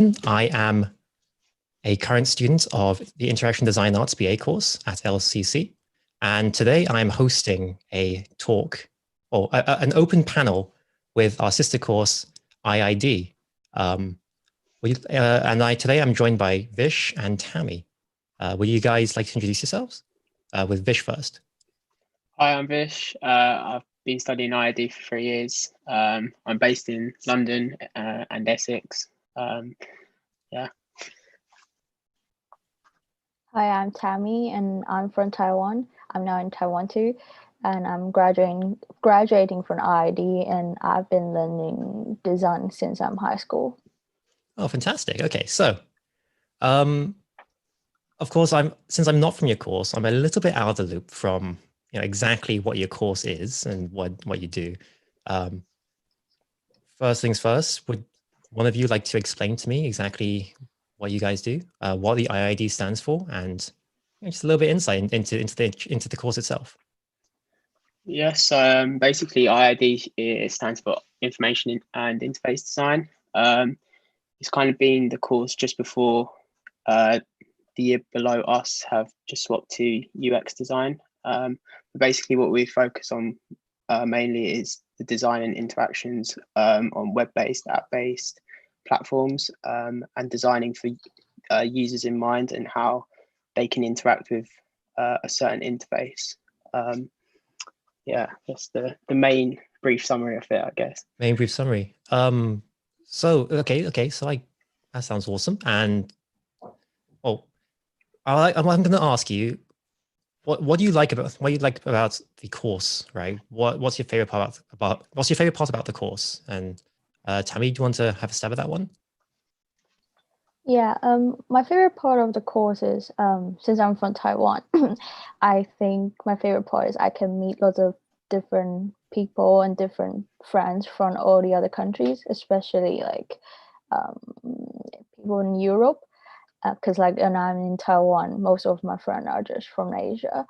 I am a current student of the Interaction Design Arts BA course at LCC. And today I'm hosting a talk or an open panel with our sister course, IID. Today I'm joined by Vish and Tammy. Would you guys like to introduce yourselves? With Vish first. Hi, I'm Vish. I've been studying IID for 3 years. I'm based in London and Essex. Yeah. Hi, I'm Tammy, and I'm from Taiwan. I'm now in Taiwan too, and I'm graduating from IID, and I've been learning design since I'm high school. Oh, fantastic. Okay, so of course, since I'm not from your course, I'm a little bit out of the loop from exactly what your course is and what you do. First things first, would one of you like to explain to me exactly what you guys do, what the IID stands for, and just a little bit insight into the course itself? Yes. Basically, IID stands for Information and Interface Design. It's kind of been the course just before the year below us have just swapped to UX design. But basically, what we focus on mainly is the design and interactions on web-based, app-based platforms, and designing for users in mind and how they can interact with a certain interface. Yeah, that's the main brief summary of it, I guess. Main brief summary. So that sounds awesome. And I'm going to ask you, what do you like about the course, right? What's your favorite part about the course? And Tammy, do you want to have a stab at that one? Yeah, my favorite part of the course is since I'm from Taiwan, I think my favorite part is I can meet lots of different people and different friends from all the other countries, especially like people in Europe. Because when I'm in Taiwan, most of my friends are just from Asia,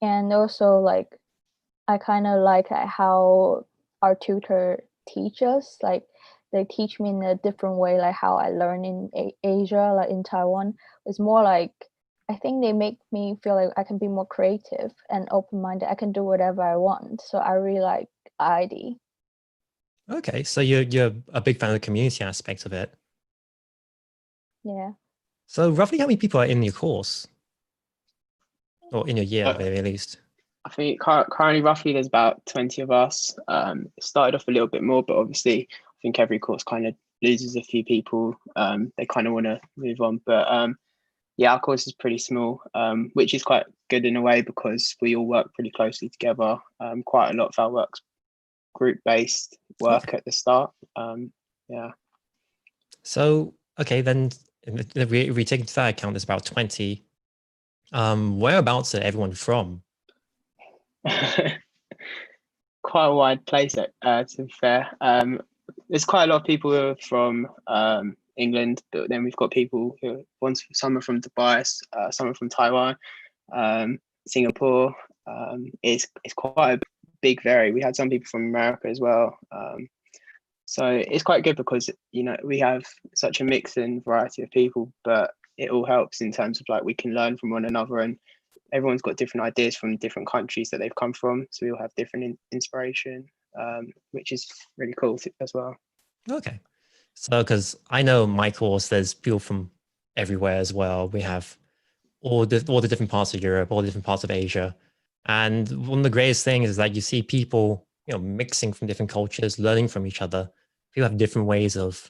and also like I kind of like how our tutor teach us. Like they teach me in a different way, like how I learn in Asia, like in Taiwan. It's more like I think they make me feel like I can be more creative and open-minded. I can do whatever I want. So I really like ID. Okay, so you're a big fan of the community aspect of it. Yeah. So roughly how many people are in your course? Or in your year, at the very least? I think currently roughly there's about 20 of us. It started off a little bit more, but obviously I think every course kind of loses a few people. They kind of want to move on. But yeah, our course is pretty small, which is quite good in a way because we all work pretty closely together. Quite a lot of our work's group-based work at the start. Yeah. So, okay, then if we take into that account, there's about 20. Whereabouts are everyone from? Quite a wide place, to be fair. There's quite a lot of people who are from England, but then we've got people some are from Dubai, some are from Taiwan, Singapore. It's quite a big vary. We had some people from America as well. So it's quite good because we have such a mix and variety of people, but it all helps in terms of like we can learn from one another, and everyone's got different ideas from different countries that they've come from, so we all have different inspiration, which is really cool as well. Okay, so because I know my course, there's people from everywhere as well. We have all the different parts of Europe, all the different parts of Asia, and one of the greatest things is that you see people mixing from different cultures, learning from each other. People have different ways of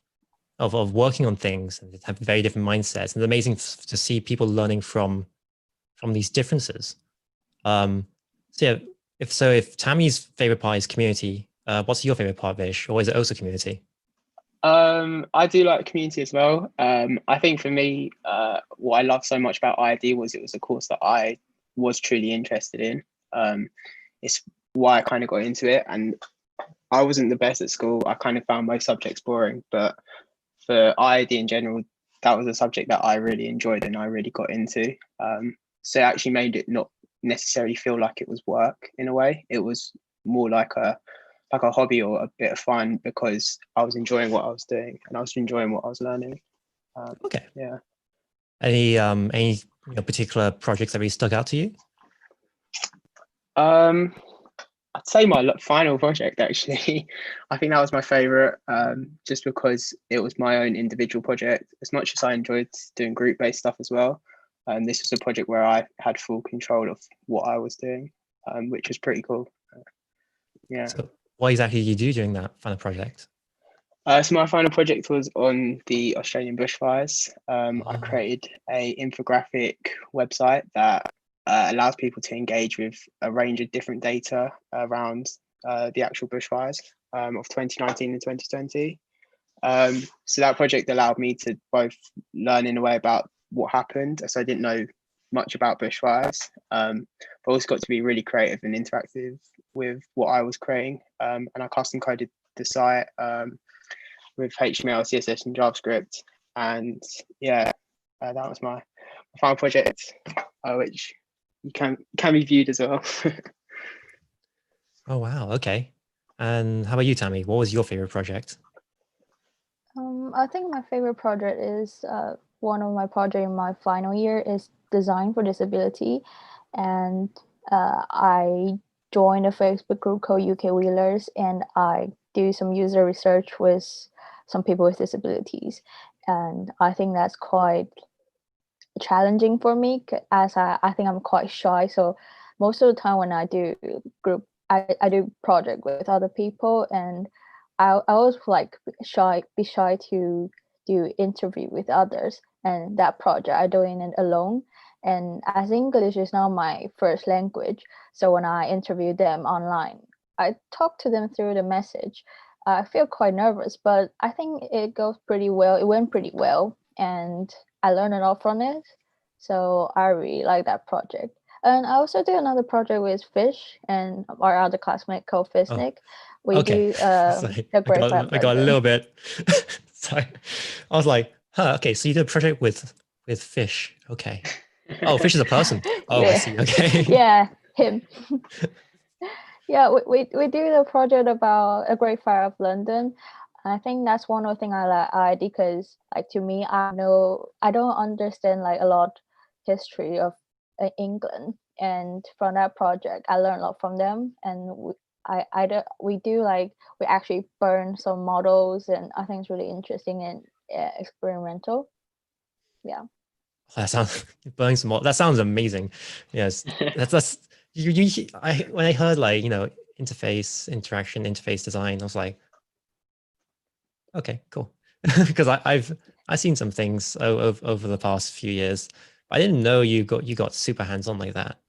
working on things and have very different mindsets. And it's amazing to see people learning from these differences. So yeah, if Tammy's favorite part is community, what's your favorite part, Vish, or is it also community? I do like community as well. I think for me, what I love so much about IID was it was a course that I was truly interested in. It's why I kind of got into it, and I wasn't the best at school. I kind of found most subjects boring, but for IID in general, that was a subject that I really enjoyed and I really got into. So it actually made it not necessarily feel like it was work in a way. It was more like a hobby or a bit of fun because I was enjoying what I was doing and I was enjoying what I was learning. Okay. Yeah. Any particular projects that really stuck out to you? I'd say my final project actually. I think that was my favorite, just because it was my own individual project. As much as I enjoyed doing group-based stuff as well, this was a project where I had full control of what I was doing, which was pretty cool. Yeah. So what exactly did you do during that final project? So my final project was on the Australian bushfires. I created a infographic website that allows people to engage with a range of different data around the actual bushfires of 2019 and 2020. So that project allowed me to both learn in a way about what happened, so I didn't know much about bushfires, but also got to be really creative and interactive with what I was creating. And I custom coded the site with HTML, CSS, and JavaScript. And yeah, that was my final project, which can be viewed as well. Oh wow, okay. And how about you, Tammy? What was your favorite project? I think my favorite project is one of my project in my final year is Design for Disability, and I joined a Facebook group called UK Wheelers, and I do some user research with some people with disabilities, and I think that's quite challenging for me as I think I'm quite shy. So most of the time when I do group, I do project with other people, and I always like be shy to do interview with others. And that project I doing it alone. And as English is not my first language, so when I interview them online, I talk to them through the message. I feel quite nervous, but I think it goes pretty well. It went pretty well, and I learned a lot from it. So I really like that project. And I also do another project with Fish and our other classmate called Fishnick. We Okay. do Sorry, the Great Fire I got a London. little bit. Sorry, I was like, huh. Okay, so you did a project with Fish. Okay. Oh, Fish is a person. Oh, I Yeah. see. Okay. Yeah, him. Yeah, we do the project about a Great Fire of London. I think that's one of the things I because like to me I don't understand like a lot history of England, and from that project I learned a lot from them, and we do like we actually burn some models, and I think it's really interesting and experimental. Yeah. That sounds burning some more. That sounds amazing. Yes, that's when I heard like interface interaction, interface design, I was like, okay, cool. Because I've seen some things over the past few years. I didn't know you got super hands on like that.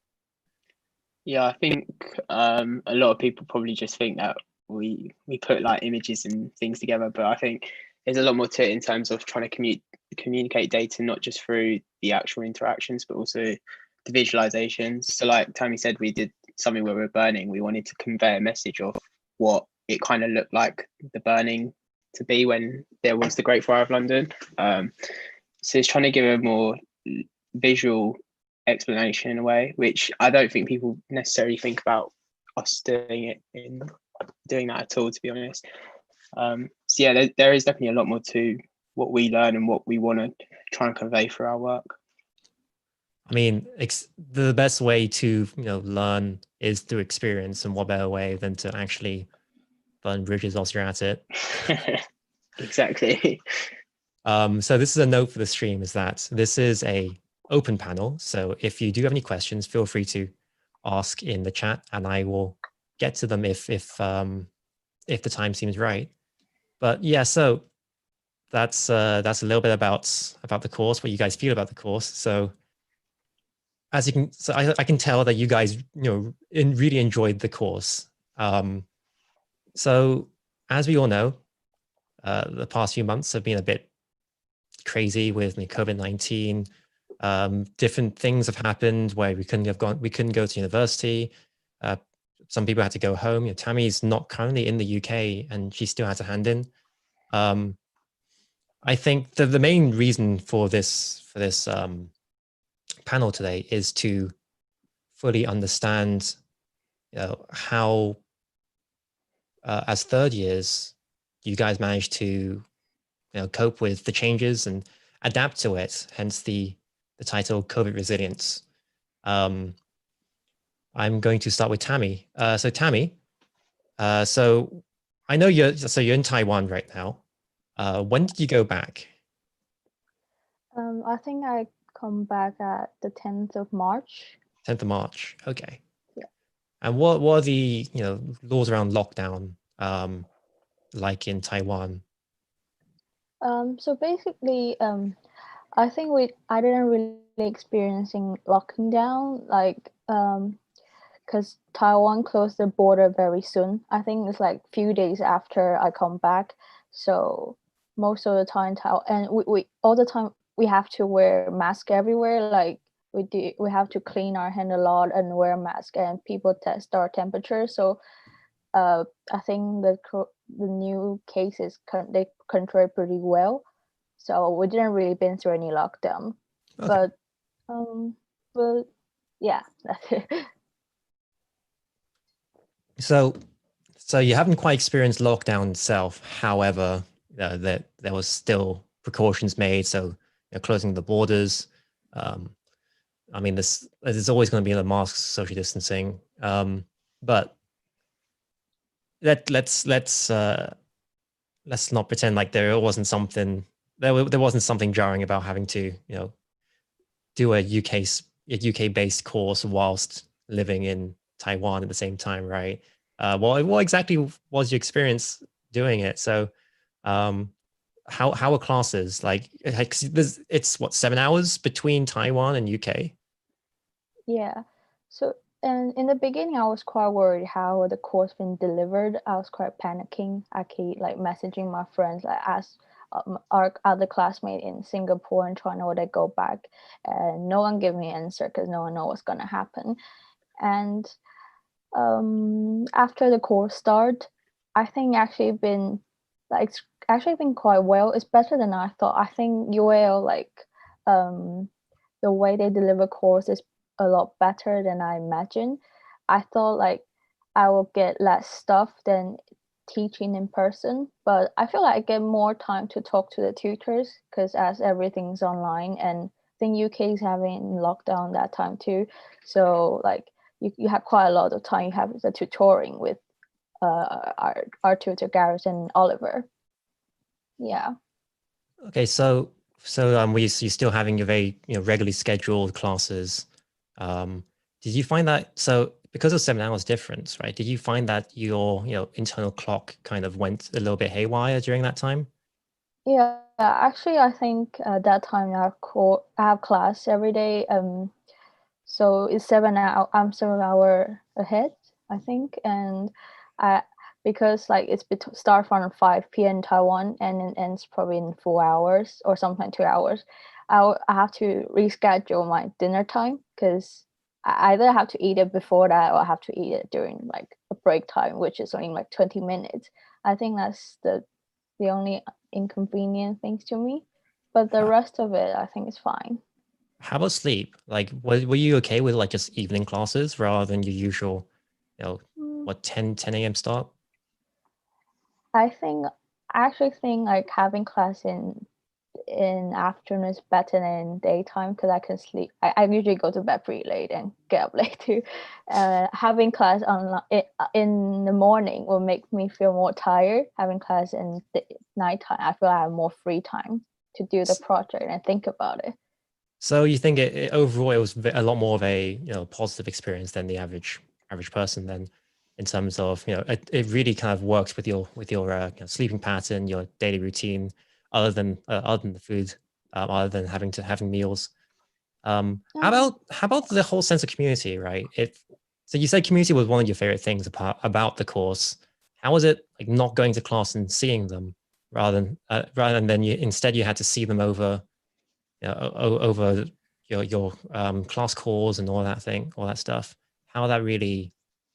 Yeah, I think a lot of people probably just think that we put like images and things together, but I think there's a lot more to it in terms of trying to communicate data, not just through the actual interactions, but also the visualizations. So like Tammy said, we did something where we're burning. We wanted to convey a message of what it kind of looked like the burning to be when there was the Great Fire of London. So it's trying to give a more visual explanation in a way, which I don't think people necessarily think about us doing that at all, to be honest. So yeah, there is definitely a lot more to what we learn and what we want to try and convey through our work. I mean, the best way to learn is through experience, and what better way than to actually burn bridges whilst you're at it. Exactly. So this is a note for the stream, is that this is a open panel. So if you do have any questions, feel free to ask in the chat, and I will get to them if the time seems right. But yeah, so that's a little bit about the course, what you guys feel about the course. So as you can, so I can tell that you guys really enjoyed the course. So as we all know, the past few months have been a bit crazy with COVID-19. Different things have happened where we couldn't go to university. Some people had to go home. Tammy's not currently in the UK, and she still has to hand in. I think the main reason for this panel today is to fully understand how as third years you guys managed to cope with the changes, and adapt to it. Hence the title COVID Resilience. I'm going to start with Tammy. So Tammy, so I know you're in Taiwan right now. When did you go back? I think I come back at the 10th of March. 10th of March. Okay. Yeah. And what are the laws around lockdown like in Taiwan? So basically, I think I didn't really experiencing locking down, like because Taiwan closed the border very soon. I think it's like few days after I come back. So most of the time, and we all the time we have to wear mask everywhere. Like we have to clean our hand a lot and wear a mask, and people test our temperature. So I think the new cases they control pretty well. So we didn't really been through any lockdown, Okay. but yeah, that's it. So you haven't quite experienced lockdown itself. However, there was still precautions made. So closing the borders. I mean, there's always going to be the masks, social distancing. But let's not pretend like there wasn't something jarring about having to do a UK based course whilst living in Taiwan at the same time, right? What exactly was your experience doing it? So, how are classes like? It's what 7 hours between Taiwan and UK. Yeah. So, and in the beginning, I was quite worried how the course been delivered. I was quite panicking. I keep like messaging my friends, like ask our other classmate in Singapore and trying to go back, and no one gave me an answer because no one know what's gonna happen. And after the course start, I think it's actually been quite well. It's better than I thought. I think UAL um the way they deliver course is a lot better than I imagined. I thought like I will get less stuff than teaching in person, but I feel like I get more time to talk to the tutors because as everything's online, and I think UK is having lockdown that time too. So like you have quite a lot of time. You have the tutoring with our tutor Gareth and Oliver. Yeah. Okay, so you're still having your very regularly scheduled classes. Did you find that so because of 7 hours difference, right? Did you find that your internal clock kind of went a little bit haywire during that time? Yeah, actually, I think that time I have class every day. So it's 7 hour. I'm 7 hour ahead, I think, and I because like start from 5 p.m. Taiwan and it ends probably in 4 hours or sometimes 2 hours. I have to reschedule my dinner time because I either have to eat it before that or I have to eat it during like a break time, which is only like 20 minutes. I think that's the only inconvenient things to me, but the Uh, rest of it I think is fine. How about sleep? Like, were you okay with like just evening classes rather than your usual, Mm, what 10 a.m. start? I actually think like having class in afternoon is better than daytime because I can sleep. I usually go to bed pretty late and get up late too. Having class in the morning will make me feel more tired. Having class in the nighttime, I feel I have more free time to do the project and think about it. So you think overall it was a lot more of a positive experience than the average person then, in terms of it really kind of works with your sleeping pattern, your daily routine, other than the food, other than having meals. Um, How about the whole sense of community, right? So you said community was one of your favorite things about the course. How was it like not going to class and seeing them rather than then instead you had to see them over over your class calls and all that stuff. How that really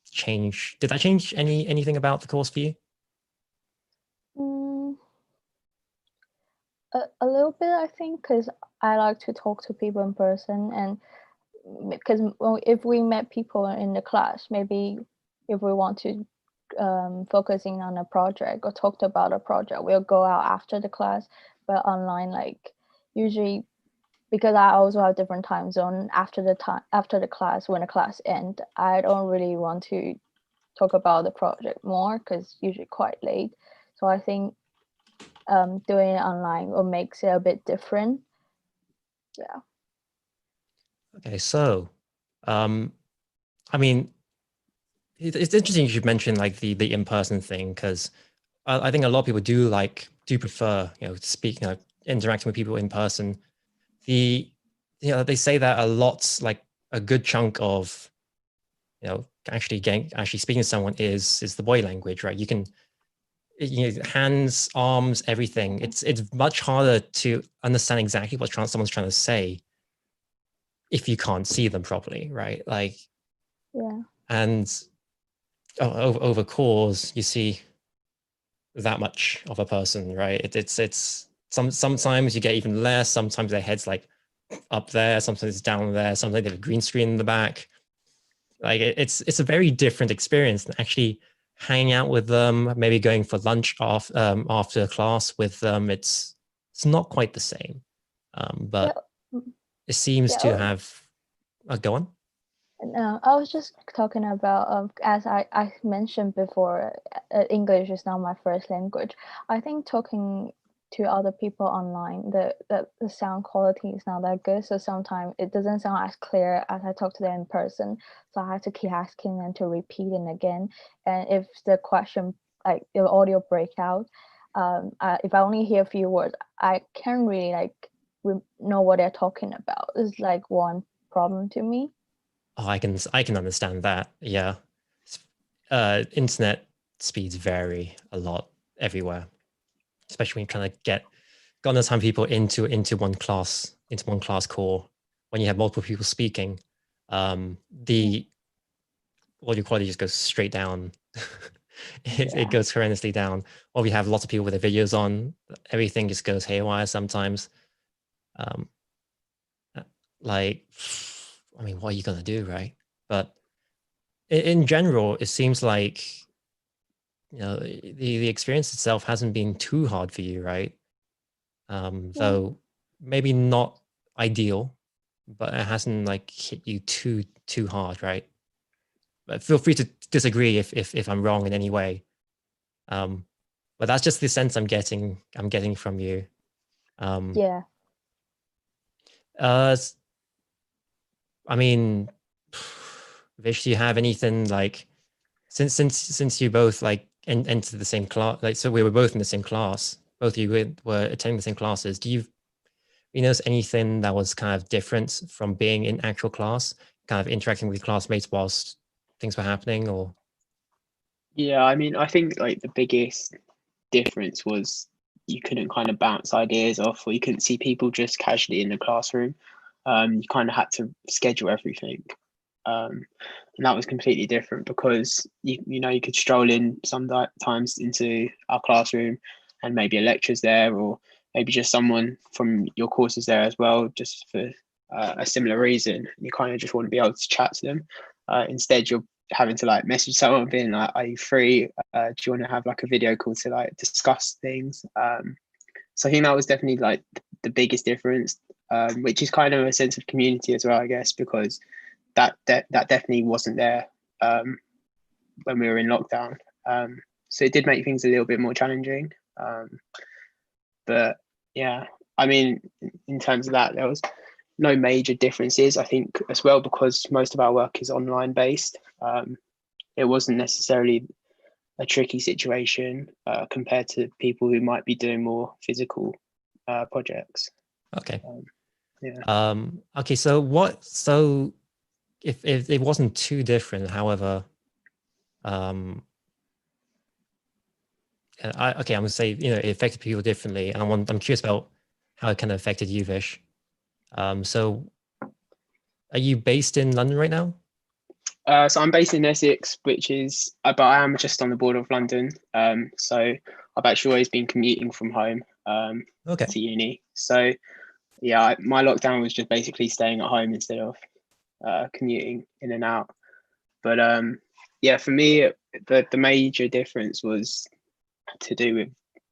changed? Did that change anything about the course for you? mm, a little bit, I think, because I like to talk to people in person, and because if we met people in the class, maybe if we want to focusing on a project or talked about a project, we'll go out after the class. But online, like usually, because I also have different time zone after the class, when the class ends, I don't really want to talk about the project more because usually quite late. So I think doing it online will makes it a bit different. Yeah. Okay, so I mean, it's interesting you should mention like the in-person thing, because I think a lot of people do prefer, interacting with people in person. They say that a lot, like a good chunk of actually speaking to someone is the body language, right? You can, hands, arms, everything. It's much harder to understand exactly what someone's trying to say if you can't see them properly, right? Like, Yeah. and over calls, you see that much of a person, right? It's sometimes you get even less. Sometimes their head's like up there, sometimes it's down there, sometimes they have a green screen in the back. Like it's a very different experience than actually hanging out with them, maybe going for lunch after class with them. It's not quite the same, but Yeah. it seems Yeah. to have. Go on. No, I was just talking about as I mentioned before, English is not my first language. I think talking to other people online, the sound quality is not that good. So sometimes it doesn't sound as clear as I talk to them in person. So I have to keep asking them to repeat it again. And if the question, like the audio breakout, if I only hear a few words, I can't really know what they're talking about. It's like one problem to me. Oh, I can understand that. Yeah, internet speeds vary a lot everywhere, especially when you're trying to get God knows how many people into one class core. When you have multiple people speaking, the audio quality just goes straight down. It goes horrendously down. Or we have lots of people with their videos on, everything just goes haywire sometimes. Like, I mean, what are you gonna do, right? But in general, it seems like the experience itself hasn't been too hard for you, right? Though maybe not ideal, but it hasn't like hit you too hard, right? But feel free to disagree if I'm wrong in any way. But that's just the sense I'm getting from you. Yeah. I mean, Vish, do you have anything like since you both like entered the same class, like so we were both in the same class, both of you were attending the same classes. Do you notice anything that was kind of different from being in actual class, kind of interacting with classmates whilst things were happening, or? Yeah, I mean, I think like the biggest difference was you couldn't kind of bounce ideas off, or you couldn't see people just casually in the classroom. You kind of had to schedule everything, and that was completely different because you could stroll in sometimes into our classroom, and maybe a lecture's there, or maybe just someone from your course is there as well, just for a similar reason. You kind of just want to be able to chat to them. Instead, you're having to like message someone being like, are you free, do you want to have like a video call to like discuss things? So I think that was definitely like the biggest difference, which is kind of a sense of community as well, I guess, because that definitely wasn't there when we were in lockdown. So it did make things a little bit more challenging, but yeah, I mean, in terms of that, there was no major differences, I think, as well, because most of our work is online based. It wasn't necessarily a tricky situation compared to people who might be doing more physical projects. Okay. Yeah. Okay. So if it wasn't too different, however, I'm gonna say it affected people differently, and I'm curious about how it kind of affected you, Vish. So are you based in London right now? So I'm based in Essex, which is, but I am just on the border of London. So I've actually always been commuting from home Okay. to uni. So yeah, my lockdown was just basically staying at home instead of commuting in and out. But yeah, for me, the major difference was to do with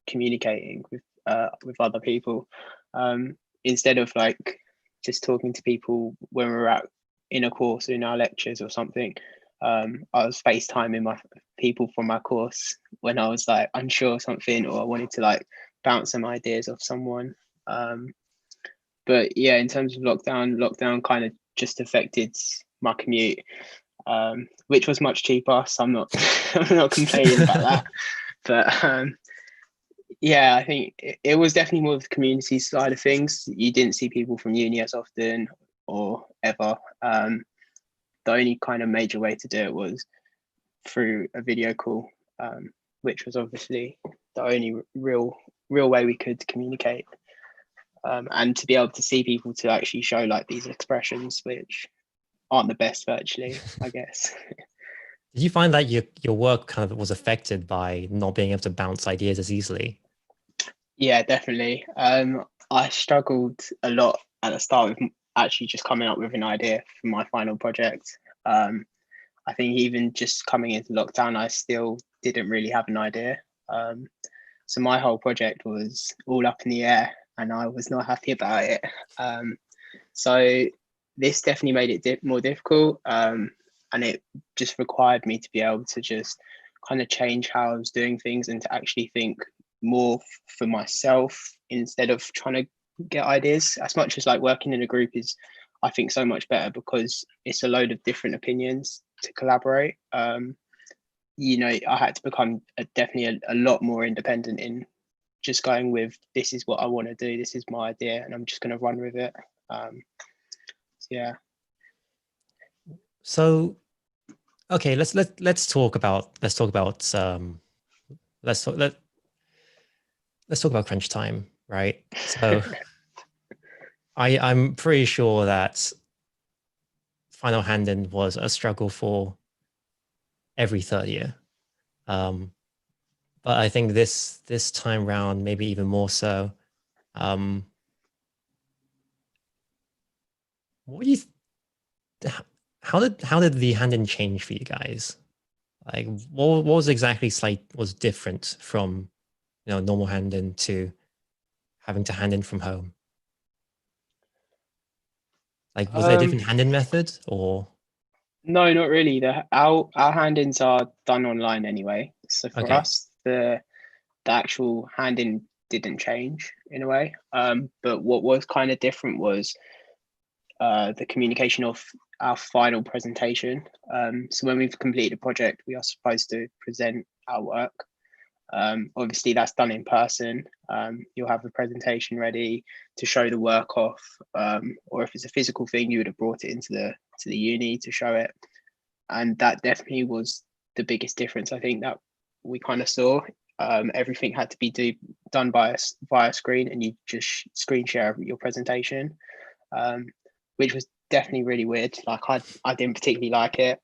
communicating with other people. instead of like just talking to people when we're out in a course in our lectures or something, I was FaceTiming my people from my course when I was like unsure of something, or I wanted to like bounce some ideas off someone. But yeah, in terms of lockdown kind of just affected my commute, which was much cheaper. So I'm not I'm not complaining about that. But yeah, I think it was definitely more of the community side of things. You didn't see people from uni as often or ever. The only kind of major way to do it was through a video call, which was obviously the only real way we could communicate. And to be able to see people to actually show like these expressions, which aren't the best virtually, I guess. Did you find that your work kind of was affected by not being able to bounce ideas as easily? Yeah, definitely. I struggled a lot at the start with actually just coming up with an idea for my final project. I think even just coming into lockdown, I still didn't really have an idea. So my whole project was all up in the air, and I was not happy about it. So this definitely made it more difficult, and it just required me to be able to just kind of change how I was doing things and to actually think more for myself instead of trying to get ideas. As much as like working in a group is, I think, so much better because it's a load of different opinions to collaborate. You know, I had to become definitely a lot more independent in just going with, this is what I want to do, this is my idea, and I'm just going to run with it. Yeah. So, okay, let's talk about let's talk about crunch time, right? So, I'm pretty sure that final hand-in was a struggle for every third year, but I think this time round maybe even more so. What do you? How did the hand-in change for you guys? Like, what was exactly was different from normal hand-in to having to hand in from home? Like, was there a different hand-in method or? No, not really. Our hand-ins are done online anyway. So for us, the actual hand-in didn't change in a way. But what was kind of different was the communication of our final presentation. So when we've completed a project, we are supposed to present our work. Obviously, that's done in person. You'll have the presentation ready to show the work off, or if it's a physical thing, you would have brought it into the uni to show it. And that definitely was the biggest difference I think that we kind of saw. Everything had to be done via screen, and you just screen share your presentation, which was definitely really weird. Like I didn't particularly like it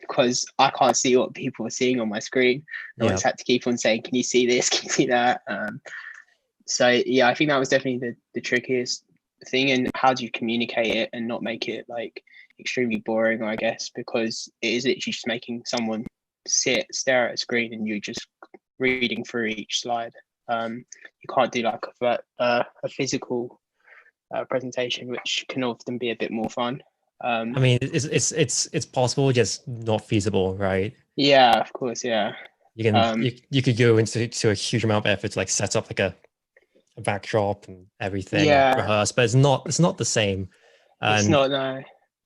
because I can't see what people were seeing on my screen. I always had to keep on saying, "Can you see this? Can you see that?" So yeah, I think that was definitely the trickiest thing. And how do you communicate it and not make it like extremely boring, I guess, because it is literally just making someone stare at a screen and you're just reading through each slide. You can't do like a physical presentation, which can often be a bit more fun. I mean, it's possible, just not feasible, right? Yeah, of course, yeah. You can you could go into a huge amount of effort to like set up like a backdrop and everything, yeah, rehearse, but it's not the same. It's not, no.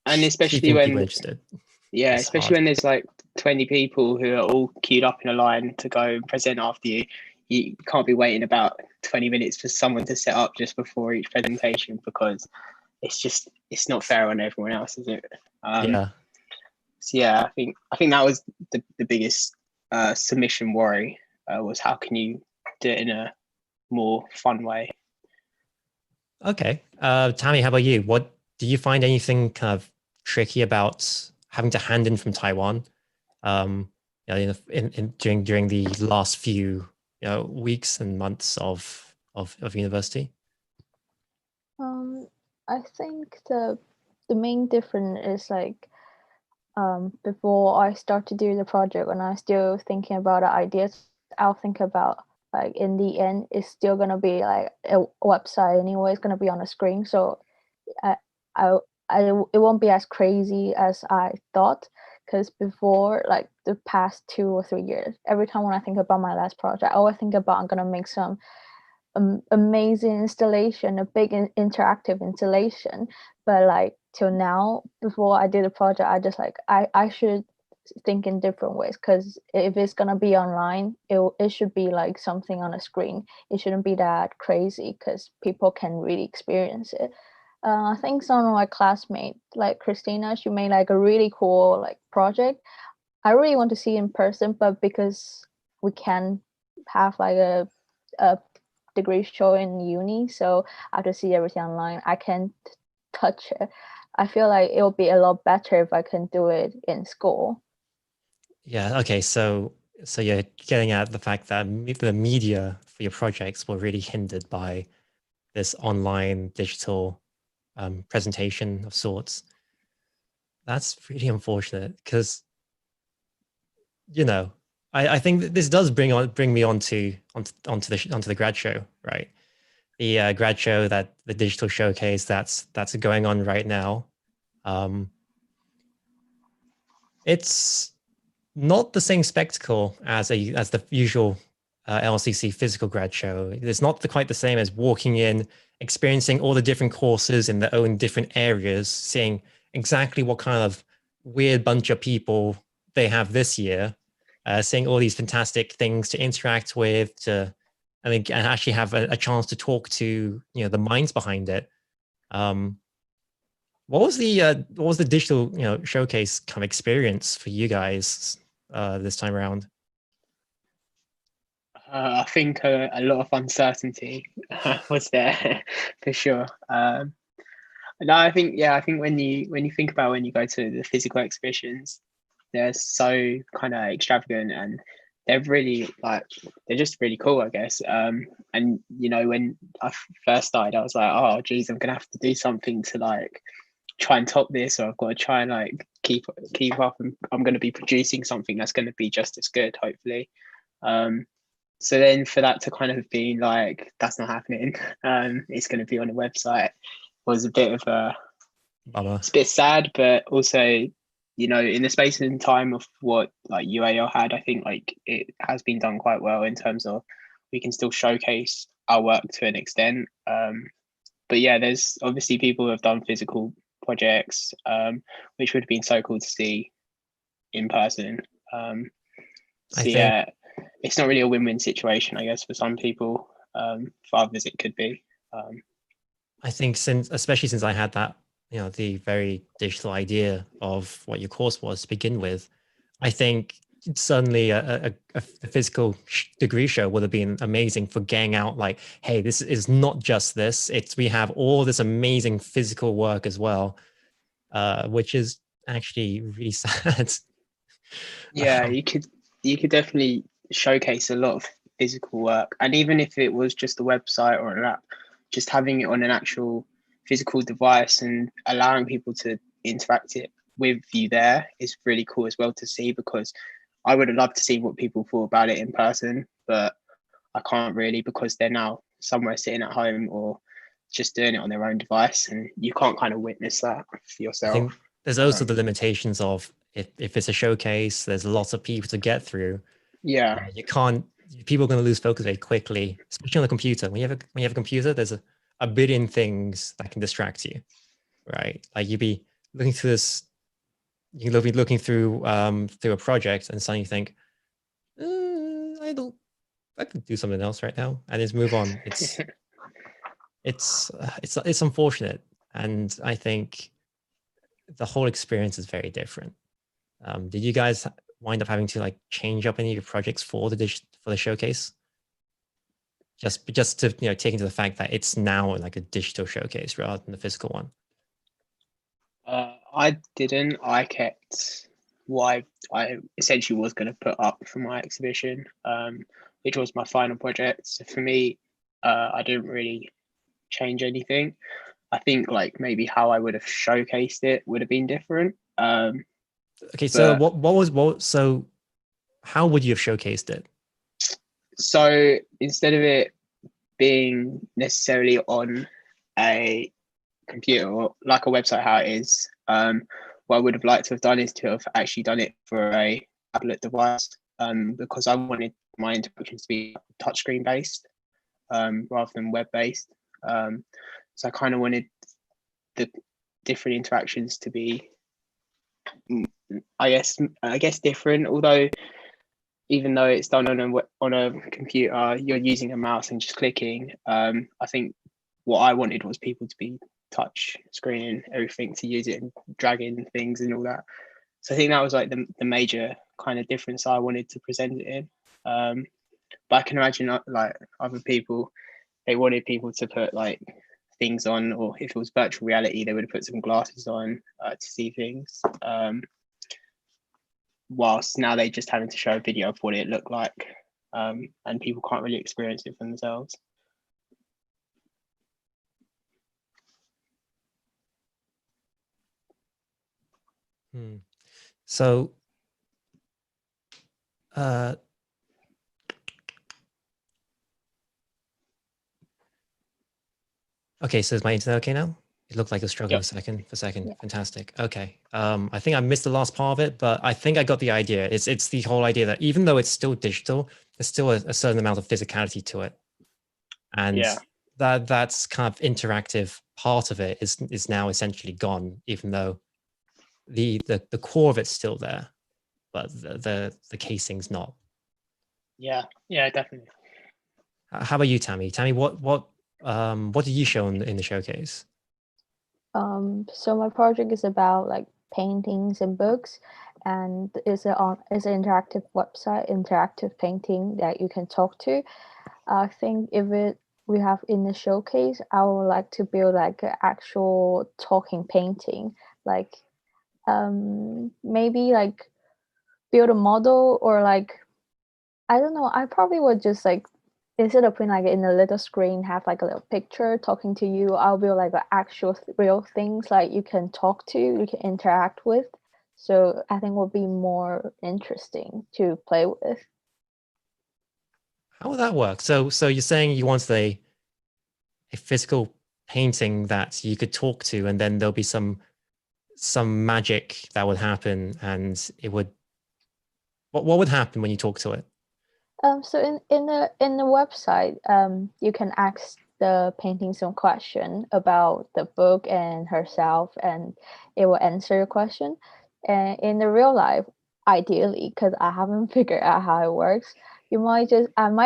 And especially keeping when people interested. Yeah, especially when there's like 20 people who are all queued up in a line to go and present after you. You can't be waiting about 20 minutes for someone to set up just before each presentation, because it's not fair on everyone else, is it? Yeah. So yeah, I think that was the biggest submission worry, was how can you do it in a more fun way. Okay. Tammy, how about you? What do you find anything kind of tricky about having to hand in from Taiwan? During the last few weeks and months of university. I think the main difference is like before I start to do the project, when I'm still thinking about the ideas, I'll think about like in the end it's still gonna be like a website anyway. It's gonna be on a screen, so I, I, it won't be as crazy as I thought. Because before, like the past 2 or 3 years, every time when I think about my last project, I always think about I'm gonna make some amazing installation, a big interactive installation. But like till now, before I did a project, I just like I should think in different ways, because if it's gonna be online, it should be like something on a screen. It shouldn't be that crazy because people can really experience it. I think some of my classmates, like Christina, she made like a really cool like project. I really want to see in person, but because we can have like a degree show in uni, so I have to see everything online. I can't touch it. I feel like it will be a lot better if I can do it in school. Yeah. Okay. So you're getting at the fact that the media for your projects were really hindered by this online digital presentation of sorts. That's really unfortunate because, you know, I think that this does bring me onto the grad show, right? The grad show, that the digital showcase that's going on right now. It's not the same spectacle as the usual LCC physical grad show. It's not quite the same as walking in, experiencing all the different courses in their own different areas, seeing exactly what kind of weird bunch of people they have this year, seeing all these fantastic things to interact with, and actually have a chance to talk to the minds behind it. What was the digital showcase kind of experience for you guys this time around? I think a lot of uncertainty was there for sure. No, I think when you think about when you go to the physical exhibitions, they're so kind of extravagant and they're really they're just really cool, I guess. And when I first started, I was like, oh geez, I'm gonna have to do something to like try and top this, or I've got to try and like keep up, and I'm going to be producing something that's going to be just as good, hopefully. So then for that to kind of be like, that's not happening, it's going to be on a website, was a bit of it's a bit sad, but also, in the space and time of what like UAL had, I think like it has been done quite well in terms of we can still showcase our work to an extent. But yeah, there's obviously people who have done physical projects, which would have been so cool to see in person. Yeah, it's not really a win-win situation, I guess, for some people. For others, it could be. I think especially since I had that, the very digital idea of what your course was to begin with, I think certainly a physical degree show would have been amazing for getting out like, hey, this is not just this, we have all this amazing physical work as well, which is actually really sad. Yeah, you could definitely showcase a lot of physical work, and even if it was just a website or an app, just having it on an actual physical device and allowing people to interact it with you there is really cool as well to see, because I would have loved to see what people thought about it in person, but I can't really, because they're now somewhere sitting at home or just doing it on their own device, and you can't kind of witness that for yourself. I think there's also the limitations of if it's a showcase, there's lots of people to get through. Yeah, people are going to lose focus very quickly, especially on the computer. When you have a computer, there's a billion things that can distract you, right? Like you'd be looking through this, you can be looking through a project and suddenly you think, I could do something else right now, and just move on. It's unfortunate, and I think the whole experience is very different. Did you guys wind up having to like change up any of your projects for the showcase? Just to take into the fact that it's now like a digital showcase rather than the physical one. I didn't. I kept what I essentially was going to put up for my exhibition, which was my final project. So for me, I didn't really change anything. I think like maybe how I would have showcased it would have been different. Okay, so so how would you have showcased it? So instead of it being necessarily on a computer or like a website, how it is, what I would have liked to have done is to have actually done it for a tablet device, because I wanted my interactions to be touchscreen based, rather than web based. So I kind of wanted the different interactions to be, I guess different. Although, even though it's done on a computer, you're using a mouse and just clicking. I think what I wanted was people to be touch screen everything, to use it and dragging things and all that. So I think that was like the major kind of difference I wanted to present it in. But I can imagine like other people, they wanted people to put like things on, or if it was virtual reality, they would have put some glasses on to see things. Whilst now they just having to show a video of what it looked like, and people can't really experience it for themselves. So, okay, so is my internet okay now? It looked like it was struggling Yep. for a second. Yeah. Fantastic. Okay. I think I missed the last part of it, but I think I got the idea. It's the whole idea that even though it's still digital, there's still a certain amount of physicality to it. And that's kind of interactive part of it is now essentially gone, even though the core of it's still there, but the casing's not. Yeah, definitely. How about you, Tammy? Tammy, what did you show in the showcase? So my project is about like paintings and books, and it's an interactive website, interactive painting that you can talk to. I think if we have in the showcase, I would like to build like an actual talking painting, like maybe like build a model, or like, I don't know, I probably would just like, instead of putting like in a little screen, have like a little picture talking to you, I'll build like the actual real things like you can talk to, you can interact with. So I think will be more interesting to play with. How would that work? So you're saying you want a physical painting that you could talk to, and then there'll be some magic that would happen, and it would. What would happen when you talk to it? So in the website, you can ask the painting some question about the book and herself, and it will answer your question. And in the real life, ideally, because I haven't figured out how it works, I might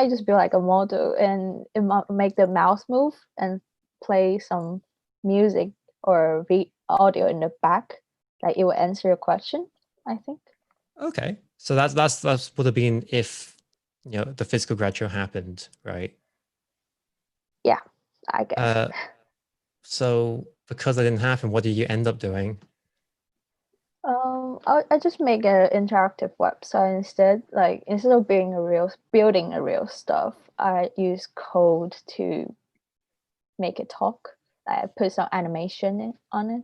just be like a model, and it might make the mouse move and play some music or audio in the back, like it will answer your question, I think. Okay, so that's would have been if the physical grad show happened, right? Yeah, I guess. So because it didn't happen, what did you end up doing? I just make an interactive website instead. Like instead of building a real stuff, I use code to make it talk. I put some animation on it.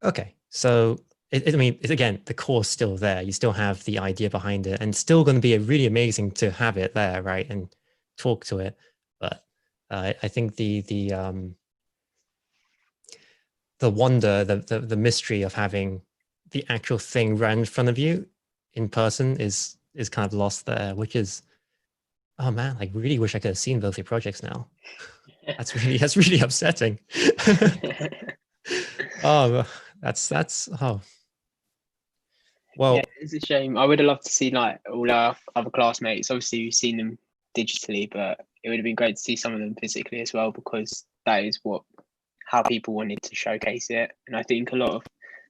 Okay, so I mean, again, the core's still there. You still have the idea behind it, and still going to be really amazing to have it there, right? And talk to it. But I think the wonder, the mystery of having the actual thing right in front of you in person is kind of lost there, which is, oh man, I really wish I could have seen both your projects now. That's really upsetting. Oh, that's well. Yeah, it's a shame. I would have loved to see like all our other classmates. Obviously, we've seen them digitally, but it would have been great to see some of them physically as well, because that is how people wanted to showcase it. And I think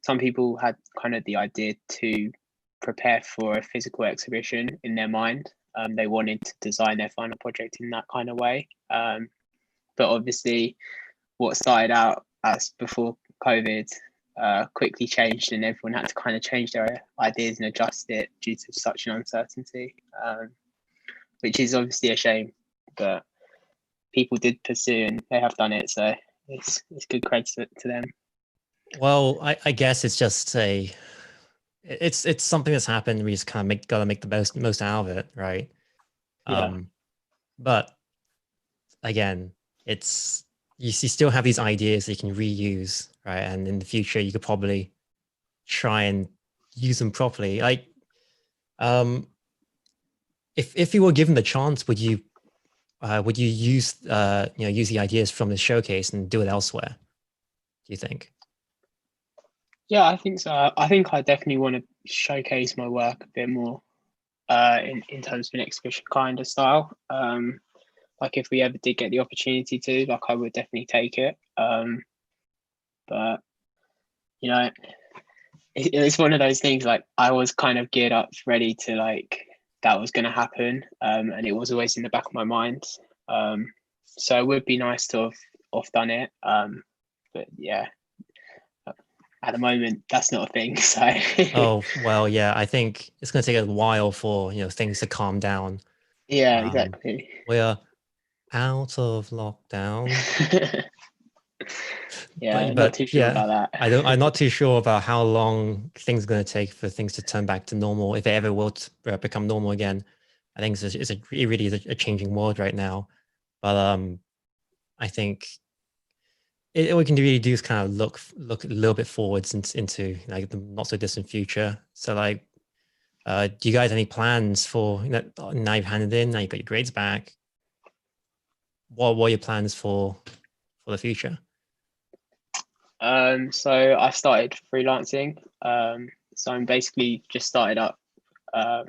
some people had kind of the idea to prepare for a physical exhibition in their mind. They wanted to design their final project in that kind of way. But obviously, what started out as before COVID quickly changed, and everyone had to kind of change their ideas and adjust it due to such an uncertainty, which is obviously a shame. But people did pursue, and they have done it, so it's good credit to them. Well, I guess it's just it's something that's happened. We just kind of gotta make the most out of it, right? Yeah. But again, it's you still have these ideas that you can reuse, right? And in the future, you could probably try and use them properly. Like, if you were given the chance, would you use use the ideas from the showcase and do it elsewhere? Do you think? Yeah, I think so. I think I definitely want to showcase my work a bit more in terms of an exhibition kind of style. Like if we ever did get the opportunity to, like I would definitely take it. But you know, it's one of those things. Like I was kind of geared up, ready to like that was going to happen, and it was always in the back of my mind. So it would be nice to have done it. But yeah, at the moment that's not a thing. So Oh well, yeah. I think it's going to take a while for things to calm down. yeah, exactly. We're out of lockdown. Yeah, but not too sure yeah, about that. I'm not too sure about how long things are going to take for things to turn back to normal, if they ever will become normal again. I think it really is a changing world right now. But I think what we can really do is kind of look a little bit forwards into like the not so distant future. So like, do you guys have any plans for now you've handed in, now you've got your grades back? What are your plans for the future? So I started freelancing. So I'm basically just started up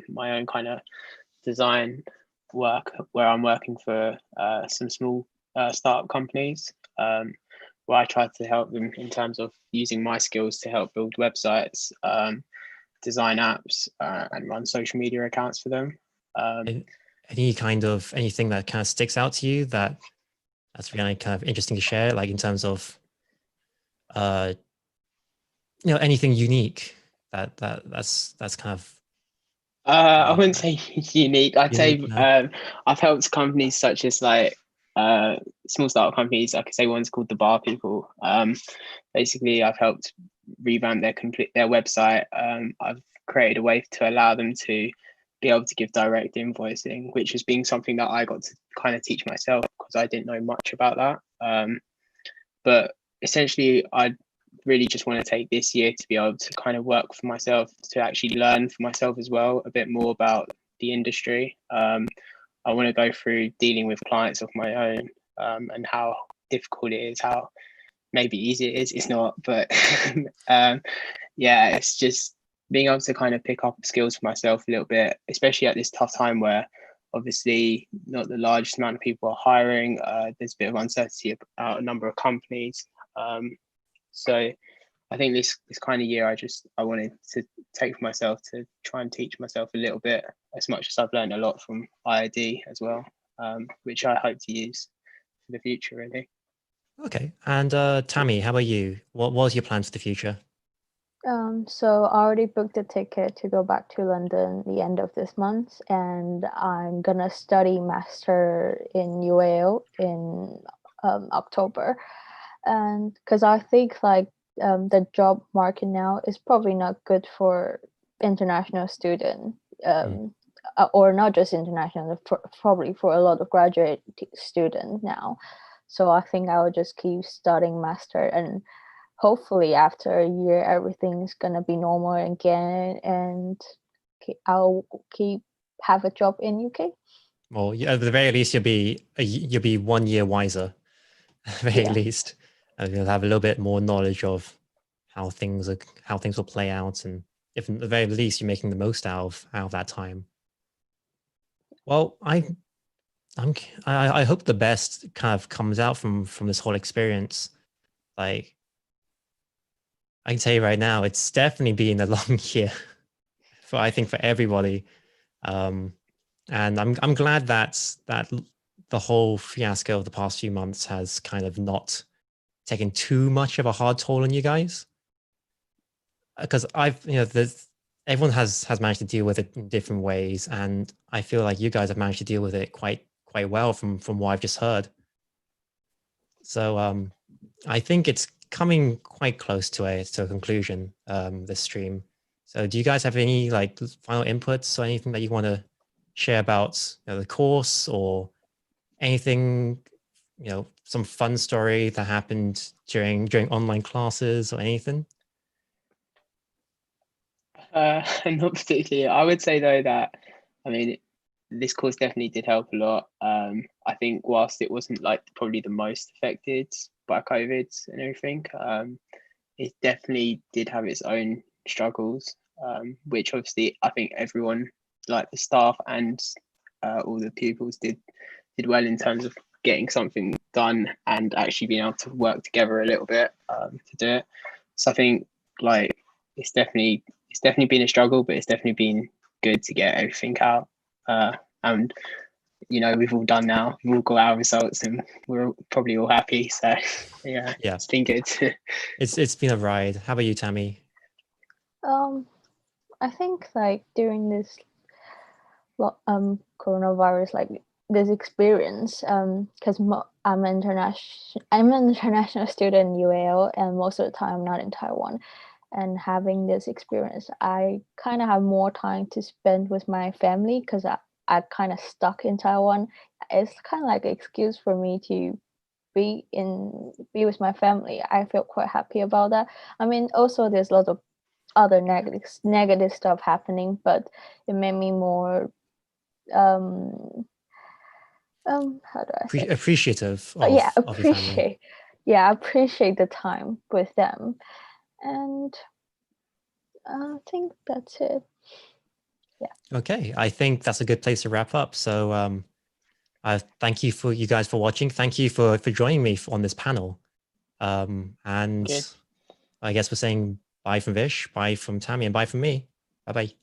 my own kind of design work where I'm working for some small startup companies where I try to help them in terms of using my skills to help build websites, design apps, and run social media accounts for them. Anything that kind of sticks out to you that's really kind of interesting to share, like in terms of anything unique that's kind of I wouldn't say unique. I'd say unique, no? I've helped companies such as like small startup companies. I could say one's called the Bar People. Basically, I've helped revamp their website. I've created a way to allow them to be able to give direct invoicing, which has been something that I got to kind of teach myself because I didn't know much about that. But essentially, I really just want to take this year to be able to kind of work for myself, to actually learn for myself as well a bit more about the industry. I want to go through dealing with clients of my own and how difficult it is, how maybe easy it is. It's not, but yeah, it's just being able to kind of pick up skills for myself a little bit, especially at this tough time where obviously not the largest amount of people are hiring. There's a bit of uncertainty about a number of companies. So I think this kind of year, I wanted to take for myself to try and teach myself a little bit, as much as I've learned a lot from IID as well, which I hope to use for the future, really. Okay. And Tammy, how about you? What was your plans for the future? So I already booked a ticket to go back to London the end of this month, and I'm gonna study master in UAL in October, and because I think like the job market now is probably not good for international student, or not just international, probably for a lot of graduate students now. So I think I will just keep studying master, and hopefully after a year everything's gonna be normal again, and I'll have a job in UK. Well, at the very least, you'll be 1 year wiser. At the very least, you'll have a little bit more knowledge of how things will play out, and if at the very least you're making the most out of that time. Well, I hope the best kind of comes out from this whole experience. Like, I can tell you right now, it's definitely been a long year I think for everybody. And I'm glad that the whole fiasco of the past few months has kind of not taken too much of a hard toll on you guys. Because everyone has managed to deal with it in different ways, and I feel like you guys have managed to deal with it quite well from what I've just heard. So I think it's coming quite close to a conclusion, this stream. So do you guys have any like final inputs or anything that you want to share about the course, or anything, some fun story that happened during online classes or anything? Not particularly. I would say though that, I mean, this course definitely did help a lot. I think whilst it wasn't like probably the most affected by COVID and everything, it definitely did have its own struggles, which obviously I think everyone, like the staff and all the pupils, did well in terms of getting something done and actually being able to work together a little bit to do it. So I think like it's definitely been a struggle, but it's definitely been good to get everything out. And we've all done now. We've all got our results, and we're probably all happy. So yeah, it's been good. It's been a ride. How about you, Tammy? I think like during this coronavirus, like this experience, because I'm an international student in UAL, and most of the time I'm not in Taiwan. And having this experience, I kind of have more time to spend with my family because I kind of stuck in Taiwan. It's kind of like an excuse for me to be with my family. I feel quite happy about that. I mean, also there's lots of other negative stuff happening, but it made me more how do I say? Appreciative of, of your family. Yeah, appreciate the time with them. And I think that's it. Yeah. Okay, I think that's a good place to wrap up. So thank you guys for watching. Thank you for joining me on this panel. And I guess we're saying bye from Vish, bye from Tammy, and bye from me. Bye-bye.